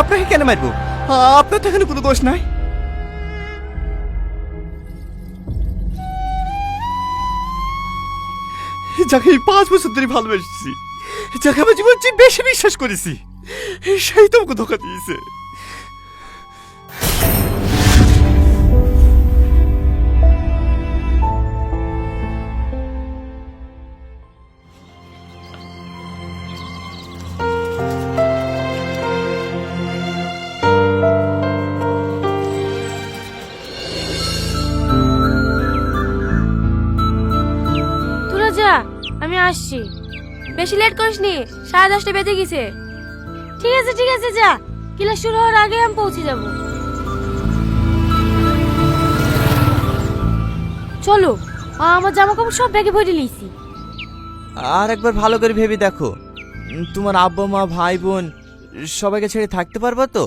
আপনাকে কেন মারবো? আপনার তো এখানে কোনো দোষ নাই। যাকে আমি 5 বছর ধরে ভালোবেসেছি, যাকে আমার জীবন চেয়ে বেশি বিশ্বাস করেছি, সেই তোমাকে ধোকা দিয়েছে। তোরা যা, আমি আসছি। বেশি লেট করিসনি, 10:30 বেজে গেছে। ঠিক আছে ঠিক আছে, যা। ক্লাস শুরু হওয়ার আগে আমি পৌঁছে যাব। চলো, আমার জামা কাপড় সব ব্যাগে ভরে নিয়েছি। আর একবার ভালো করে ভেবে দেখো, তোমার আব্বা মা ভাই বোন সবাইকে ছেড়ে থাকতে পারবা তো?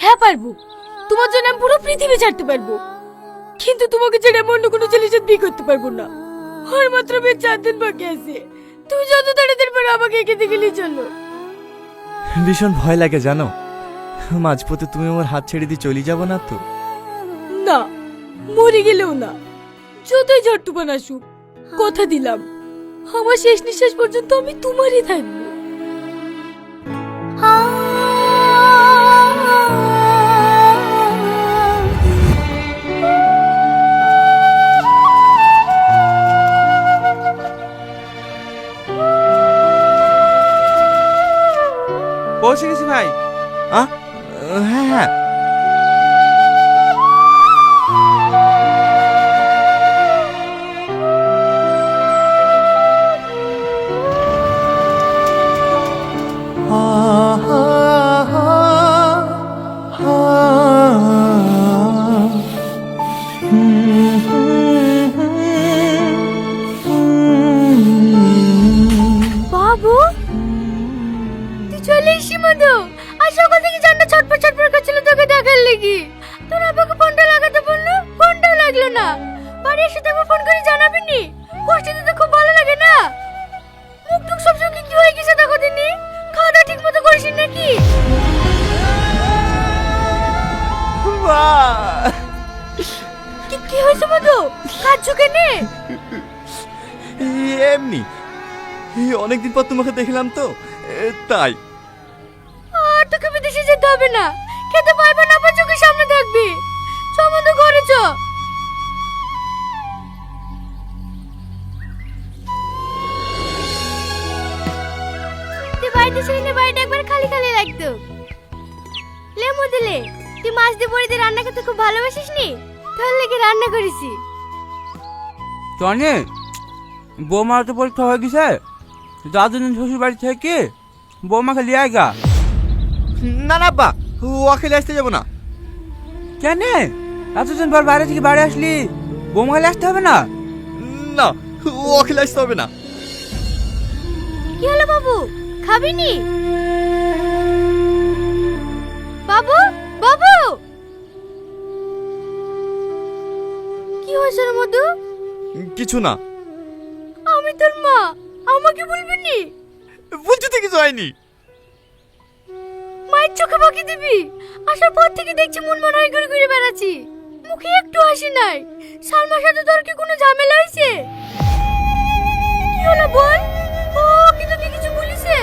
হ্যাঁ পারবো, তোমার জন্য আমি পুরো পৃথিবী ছাড়তে পারবো। কিন্তু তোমাকে ছেড়ে আমি অন্য কোনো ছেলের সাথে বিয়ে করতে পারবো না। আর মাত্র 4 দিন বাকি আছে। তুমি যত তাড়াতাড়ি পারো আমাকে এখান থেকে নিয়ে চলো। ভীষণ ভয় লাগে জানো, মাঝপথে তুমি আমার হাত ছেড়ে দিয়ে চলে যাবো না তো? না, মরে গেলেও না। যতই ঝড় তুফান আসুক, কথা দিলাম আমার শেষ নিঃশ্বাস পর্যন্ত আমি তোমারই থাকবো। পৌঁছে গেছি ভাই। হ্যাঁ হ্যাঁ। বাবু, তুই চলে এসি মধু। আর সকাল থেকে জানটা ছটফট ছটফট করছিল তোকে দেখার লেগে। তোর আব্বাকে ফোনটা লাগাতে বললো, ফোনটাও লাগলো না। বাড়ি এসে তোকে ফোন করে জানাবি নি? কষ্ট দিতে খুব ভালো লাগে না? মুখ টুক সবসময় কি হয়ে গেছে দেখো দিনি। খাওয়া দাওয়া ঠিক মতো করিস নাকি? কি হয়েছে মধু? কাঁদছো কেনে? এমনি, অনেকদিন পর তোমাকে দেখলাম তো, তাই। আর তোকে বিদেশে যেতে হবে না। খেতে পারবে না, আবার চোখের সামনে থাকবি। সম্বন্ধ ঘরে চ। তুই বাড়িতে ছিলি না, বাড়িটা একবার খালি খালি লাগতো। লে মধুলে, তুই মাছ দিয়ে বড়ি দিয়ে রান্না করতে খুব ভালোবাসিস নি? তোর লেগে রান্না করেছি। টনি, বৌমার তো পরীক্ষা হয়ে গেছে। দাদুদিন শ্বশুর বাড়ি থেকে বৌমাকে লিয়ে আয়গা। না না আব্বা, ও খেলে আসতে যাবো না। কেন? এতদিন পর বাইরে থেকে বাড়ি আসলি, বৌমাকে আসতে হবে না? না, ও খেলে আসতে হবে না। কি হলো বাবু, খাবি নি? বাবু বাবু, কি হয়েছে রে মধু? কিছু না। আমি তোর মা, আমাকে বলবি নি? বলতে তো কিছু হয়নি। মায়ের চোখে বাকি দিবি? আসার পর থেকে দেখছি মন মন হয়ে ঘুরে ঘুরে বেড়াচ্ছি, মুখে একটু হাসি নাই। সালমার সাথে তোর কি কোনো ঝামেলা হয়েছে? কি হলো বল? ও কি তোকে কিছু বলিছে?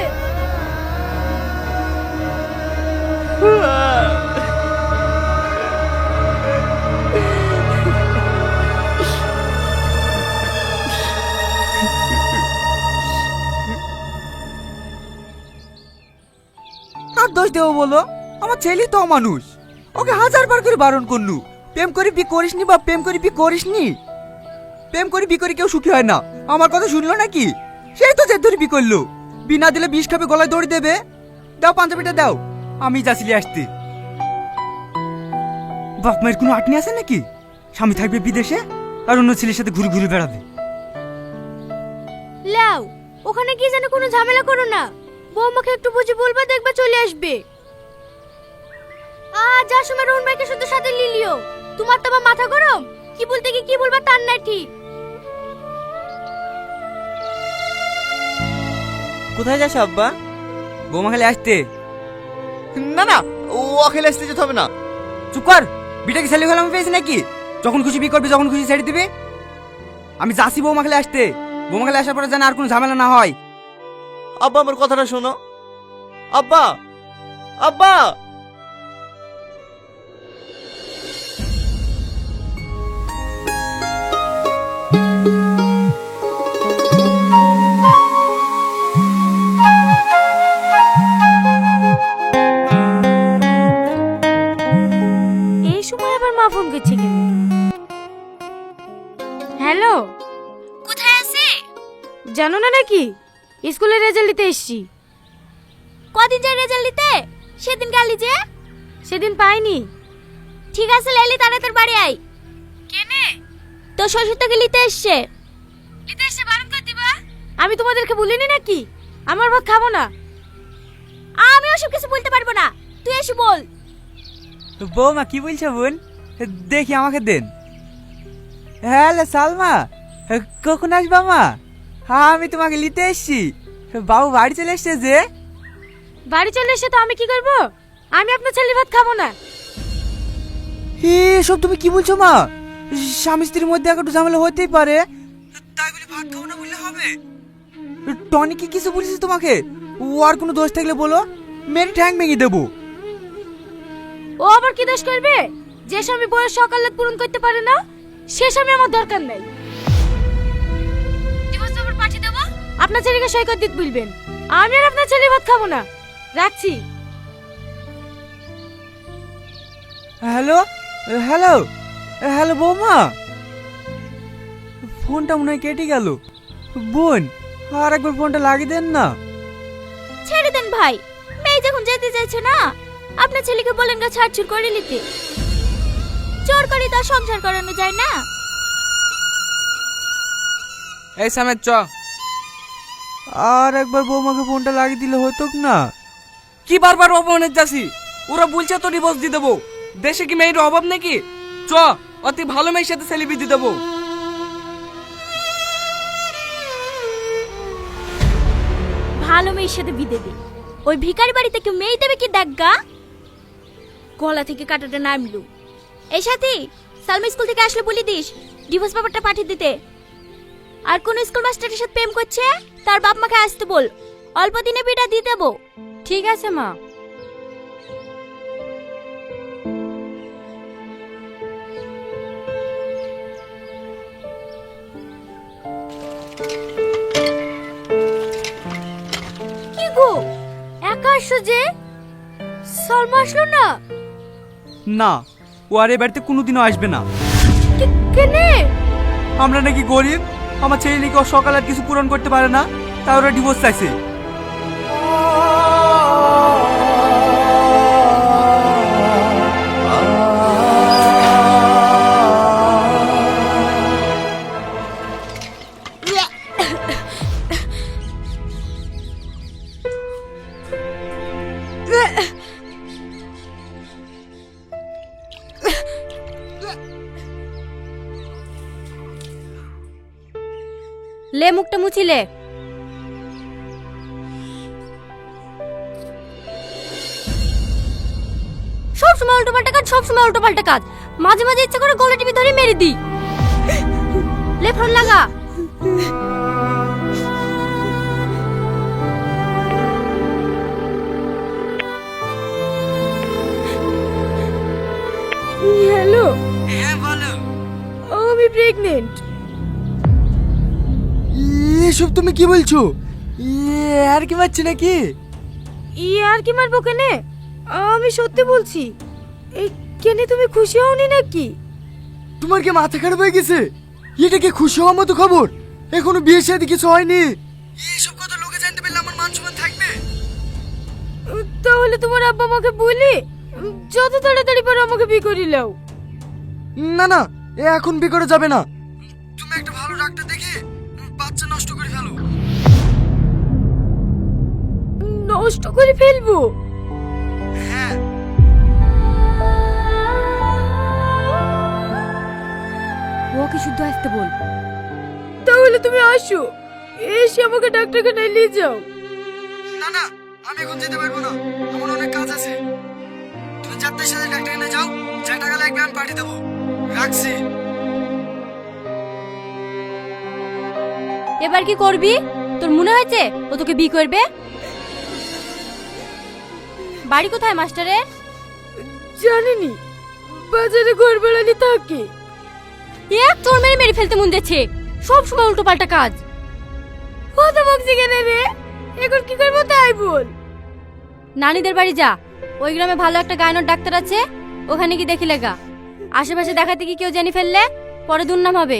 কার দোষ দেবো বলো? আমার ছেলে তো মানুষ, ওকে 1000 বার করে বারণ করলু, প্রেম করে বি করিসনি বা প্রেম করে বি করিসনি। প্রেম করে বি করে কেউ সুখী হয় না, আমার কথা শুনলো নাকি? সেই তো জেদ ধরে বি করলো। বিনা দিলে বিষ খাবে, গলায় দড়ি দেবে। দাও পাঞ্জাবিটা দাও, আমি যাচ্ছিলি আসতে। বাপ মায়ের কোনো আটনি আছে নাকি? স্বামী থাকবে বিদেশে আর অন্য ছেলের সাথে ঘুরে ঘুরে বেড়াবে। লাও, ওখানে গিয়ে যেন কোনো ঝামেলা করো না। বৌমাকে একটু বুঝে বলবা, দেখবা চলে আসবে। যার সময় রোহন ভাইকে শুধু সাথে লিলিও। তোমার তো আবার মাথা গরম, কি বলতে কি বলবা তার না ঠিক। কোথায় যাস আব্বা? বৌমা খালি আসতে। না না, ও অকেলে আসতে যেতে হবে না। চুপ কর, বিটা কি ছেলে খেলাম পেয়েছি নাকি? যখন খুশি বিয়ে করবি, যখন খুশি ছেড়ে দিবি। আমি যাচ্ছি বৌমা খেলে আসতে। বৌমা খেলে আসার পরে যেন আর কোনো ঝামেলা না হয়। আব্বা আমার কথাটা শোনো। আব্বা, আব্বা। এই সময় আবার মা ফোন করছে কেন? হ্যালো, কোথায় আছে? জানো না নাকি স্কুলের রেজাল্ট দিতে এসেছি। কদিন যায় রেজাল্ট দিতে? সেদিন গালি যে। সেদিন পাইনি। ঠিক আছে লেলি, তাড়াতাড়ি বাড়ি আয়। কেনে? তো শ্বশুর তোকে নিতে এসছে। নিতে এসে বারণ করে দিবা। আমি তোমাদেরকে বলিনি নাকি আমার ভাত খাবো না? আমি ওসব কিছু বলতে পারবো না, তুই এসে বল। বৌমা কি বলছো বোন? দেখি আমাকে দেন। হ্যালো সালমা, কখন আসবা মা? আমি তোমাকে নিতে এসছি। বাবু বাড়ি চলে এসছে যে। বাড়ি চলে এসে তো আমি কি করব? আমি আপনার ছেলে ভাত খাবো না। এসব তুমি কি বলছো মা? স্বামী স্ত্রীর মধ্যে একটু ঝামেলা হতেই পারে, তাই বলে ভাত খাবো না বললে হবে? টনি কি কিছু বলেছিস তোমাকে? ও আর কোনো দোষ থাকলে বলো, মেরে ঠ্যাং ভেঙে দেবো। ও আবার কি দোষ করবে? যে স্বামী বয়স সকালে পূরণ করতে পারে না, সে স্বামী আমার দরকার নাই। ডিভোর্স পেপার পাঠিয়ে দেবো। আপনার ছেলেকে সই করে দিতে বলবেন। আমি আর আপনার ছেলে ভাত খাবো না। রাখছি। হ্যালো হ্যালো হ্যালো বৌমা, ফোনটা মনে হয় কেটে গেল। বোন, আর একবার ফোনটা লাগিয়ে দেন না। ছেড়ে দেন ভাই, মেয়ে যখন যেতে চাইছে না, আপনার ছেলেকে বলেন গা ছাড়ছুড় করে নিতে। জোর করে তার সংসার করানো যায় না। এই সামেত চ। আর একবার বৌমাকে ফোনটা লাগিয়ে দিলে হতো না? কি বারবার অপমানের যাচ্ছি? ওরা বলছে তো ডিভোর্স দিয়ে দেবো। দেশে কি মেয়ের অভাব নাকি? চ, অতি ভালো মেয়ের সাথে সেলিব্রিটি দিয়ে দেবো। ভালো মেয়ের সাথে বিদে দে। ওই ভিখারি বাড়িতে কেউ মেয়ে দেবে কি দেখগা? গলা থেকে কাটাটা নামলু। এই সাথী, সালমা স্কুল থেকে আসলে বলি দিস ডিভোর্স পেপারটা পাঠিয়ে দিতে। আর কোন স্কুল মাস্টারের সাথে প্রেম করছে তার বাপ মাকে আসতে বল, অল্প দিনে বিটা দিয়ে দেবো। ঠিক আছে মা। কি গো, একা আসছো যে? সালমা আসলো না? না, ও আর এ বাড়িতে কোনোদিনও আসবে না। কেনে? আমরা নাকি গরিব, আমার ছেলে নাকি ওর সকালে আর কিছু পূরণ করতে পারে না, তাই ওরা ডিভোর্স চাইছে। লে মুখটা মুছিলে। সব সময় উল্টো পাল্টা কাজ, সব সময় উল্টো পাল্টা কাজ। মাঝে মাঝে ইচ্ছা করে গলা টিপে ধরে মেরে দিই। লে ফোন লাগা। হ্যালো। হ্যাঁ বলো। আমি প্রেগনেন্ট। এসব তুমি কি বলছো? আর কি মারছি নাকি? আর কি মারবো কেনে? আমি সত্যি বলছি। কেনে তুমি খুশি হওনি নাকি? তোমার কি মাথা খারাপ হয়ে গেছে? এটা কি খুশি হওয়ার মতো খবর? এখনো বিয়ে শাদী কিছু হয়নি। এইসব কথা লোকে জানতে পারলে আমার মান সম্মান থাকবে? তাহলে তোমার আব্বা আমাকে বলি যত তাড়াতাড়ি পারো আমাকে বিয়ে করে নাও। না না, এখন বিয়ে করা যাবে না। তুমি একটা ভালো ডাক্তার দেখে বাচ্চা নষ্ট করে ফেলো। নষ্ট করে ফেলবো? হ্যাঁ। ওকে শুদ্ধ আসতে বল। তাহলে তুমি আসো, এসে আমাকে ডাক্তারখানে নিয়ে যাও। না না, আমি এখন যেতে পারবো না, আমার অনেক কাজ আছে। তাড়াতাড়ি সাথে ডাক্তার এনে যাও, যা টাকা লাগবে আমি পাঠিয়ে দেবো। রাখছি। এবার কি করবি? তোর মনে হয়েছে ও তোকে বিয়ে করবে? বাড়ি কোথায় মাস্টারের? জানিনি, বাজারে ঘর বেড়ালি থাকে। এক তোর মেরে মেরে ফেলতে মন যাচ্ছে, সব সময় উল্টো পাল্টা কাজ। কথা বকছি কেন রে? এখন কি করবো তাই বল। নানিদের বাড়ি যা, ওই গ্রামে ভালো একটা গায়নের ডাক্তার আছে, ওখানে কি দেখি লেগা। আশেপাশে দেখাতে কি কেউ জেনে ফেললে পরে দুর্নাম হবে।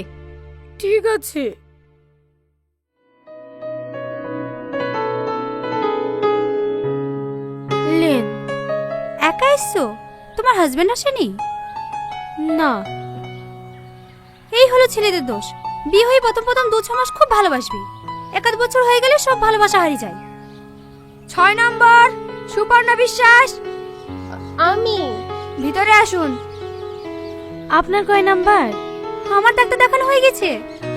ঠিক আছে। লেন, একা এসছো? তোমার হাজবেন্ড আসেনি? না, এই হলো ছেলেদের দোষ। বিয়ে হয়ে প্রথম প্রথম 2-6 মাস খুব ভালোবাসবি, 1-2 বছর হয়ে গেলে সব ভালোবাসা হারিয়ে যায়। 6 নম্বর সুপর্ণা বিশ্বাস, আমি। ভিতরে আসুন। আপনার কয় নাম্বার? আমার ডাক্তার দেখানো হয়ে গেছে,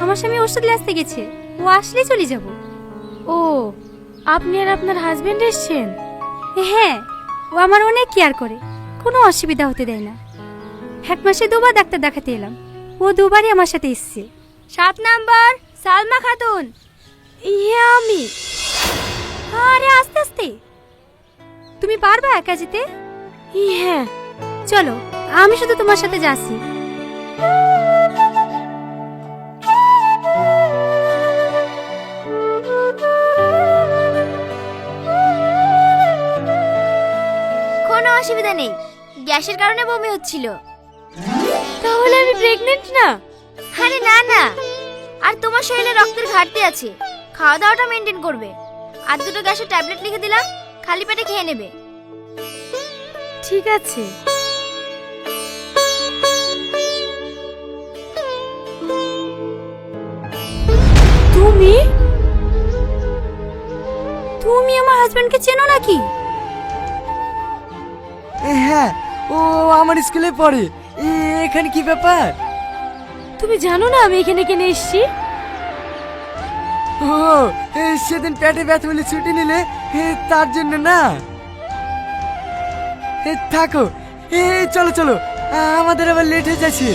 আমার স্বামী ওষুধ আসতে গেছে, ও আসলে চলে যাব। ও, আপনি আর আপনার হাজবেন্ড এসেছেন? হ্যাঁ, ও আমার অনেক কেয়ার করে, কোনো অসুবিধা হতে দেয় না। 1 মাসে 2বার ডাক্তার দেখাতে এলাম, ও 2বারই আমার সাথে এসছে। 7 নাম্বার সালমা খাতুন। ইয়ে আমি। আরে আস্তে আস্তে, তুমি পারবা একা যেতে? হ্যাঁ। চলো, আমি শুধু তোমার সাথে যাচ্ছি। কোনো অসুবিধা নেই, গ্যাসের কারণে বমি হচ্ছিল। তাহলে আমি প্রেগনেন্ট না? আরে না না, আর তোমার শরীরে রক্তের ঘাটতি আছে, খাওয়া দাওয়াটা মেনটেন করবে। আর 2টো গ্যাসের ট্যাবলেট লিখে দিলাম, খালি পেটে খেয়ে নেবে। ঠিক আছে। তুমি তুমি আমার হাজবেন্ডকে চেনো নাকি? হ্যাঁ, ও আমার স্কুলে পড়ে। এখানে কি ব্যাপার? তুমি জানো না আমি এখানে কেন এসেছি? ও, সেদিন পেটে ব্যথা বলে ছুটি নিলে, তার জন্য না? থাকো, চলো চলো, আমাদের আবার লেট হয়ে যাচ্ছে।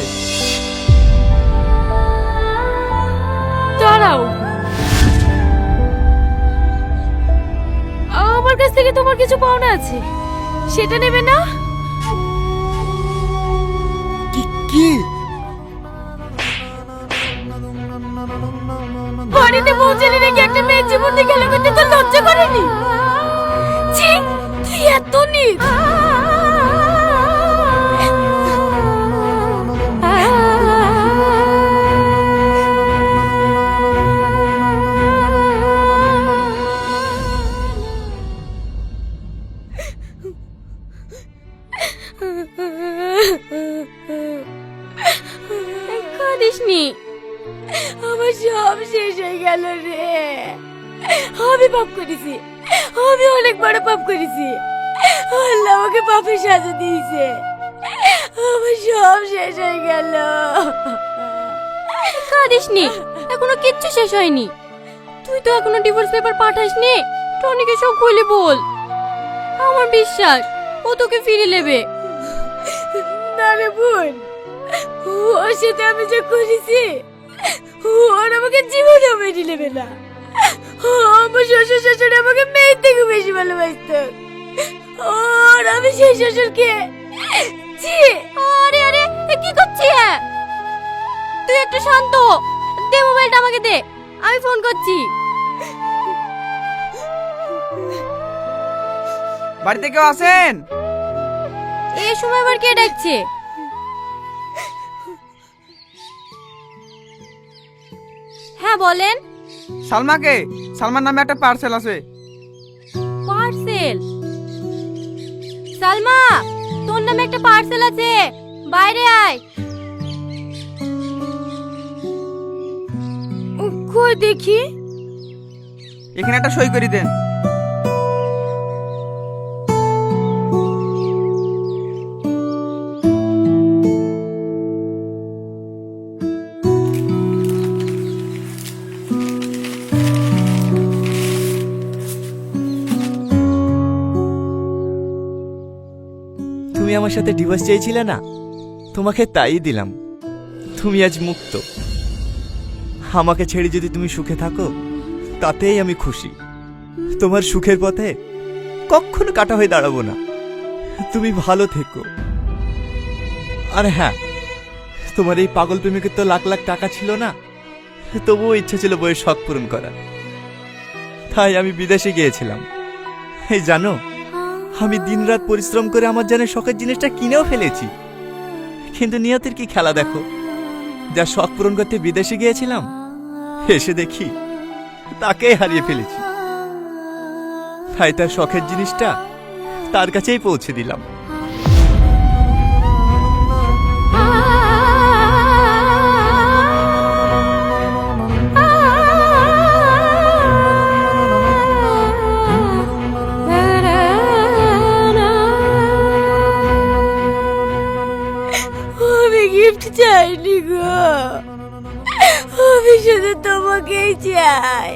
দাঁড়াও, আমার কাছ থেকে তোমার কিছু পাওনা আছে, সেটা নেবে না? কি? বাড়িতে পৌঁছালে নাকি একটা মেয়ের জীবন দিয়ে গেল করতে তোর লজ্জা করেনি? ছি, তুই এত নীচ! কাঁদিসনি, আমার সব শেষ হয়ে গেল রে। আমি পাপ করেছি, আমি অনেক বড় পাপ করেছি। আল্লাহ আমাকে পাপের সাজা দিয়েছে, আমার সব শেষ হয়ে গেল। কাঁদিসনি, এখনো কিচ্ছু শেষ হয়নি। তুই তো এখনো ডিভোর্স পেপার পাঠাসনি, টনিকে সব খুলে বল। আমার বিশ্বাস ও তোকে ফিরে নেবে। না রে বোন, ওর সাথে আমি যা করেছি, ওর আমাকে জীবনে মেনে নেবে না। আমার শ্বশুর শাশুড়ি আমাকে মেয়ের থেকে বেশি ভালোবাসত, আর আমি সেই শ্বশুরকে ছি। আরে আরে, এ কি করছিস? তুই একটু শান্ত হ। দে মোবাইলটা আমাকে দে, আমি ফোন করছি। বাড়িতে কেউ আছেন? এই সময় আবার কে ডাকছে? হ্যাঁ বলেন। সালমাকে, সালমার নামে একটা পার্সেল আছে। পার্সেল? সালমা, তোর নামে একটা পার্সেল আছে, বাইরে আয়। কই দেখি। এখানে একটা সই করে দেন। তুমি আমার সাথে ডিভোর্স চেয়েছিলে না, তোমাকে তাই দিলাম। তুমি আজ মুক্ত। আমাকে ছেড়ে যদি তুমি সুখে থাকো তাতেই আমি খুশি। তোমার সুখের পথে কখনো কাটা হয়ে দাঁড়াবো না। তুমি ভালো থেকো। আর হ্যাঁ, তোমার এই পাগল প্রেমিকের তো লাখ লাখ টাকা ছিল না, তবুও ইচ্ছা ছিল বইয়ের শখ পূরণ করার। তাই আমি বিদেশে গিয়েছিলাম। এই জানো, আমি দিনরাত পরিশ্রম করে আমার জানে শখের জিনিসটা কিনেও ফেলেছি। কিন্তু নিয়তির কি খেলা দেখো, যা শখ পূরণ করতে বিদেশে গিয়েছিলাম, এসে দেখি তাকেই হারিয়ে ফেলেছি। তাই তার শখের জিনিসটা তার কাছেই পৌঁছে দিলাম। আমি গিফট চাইনি গো, আমি শুধু তোমাকেই চাই।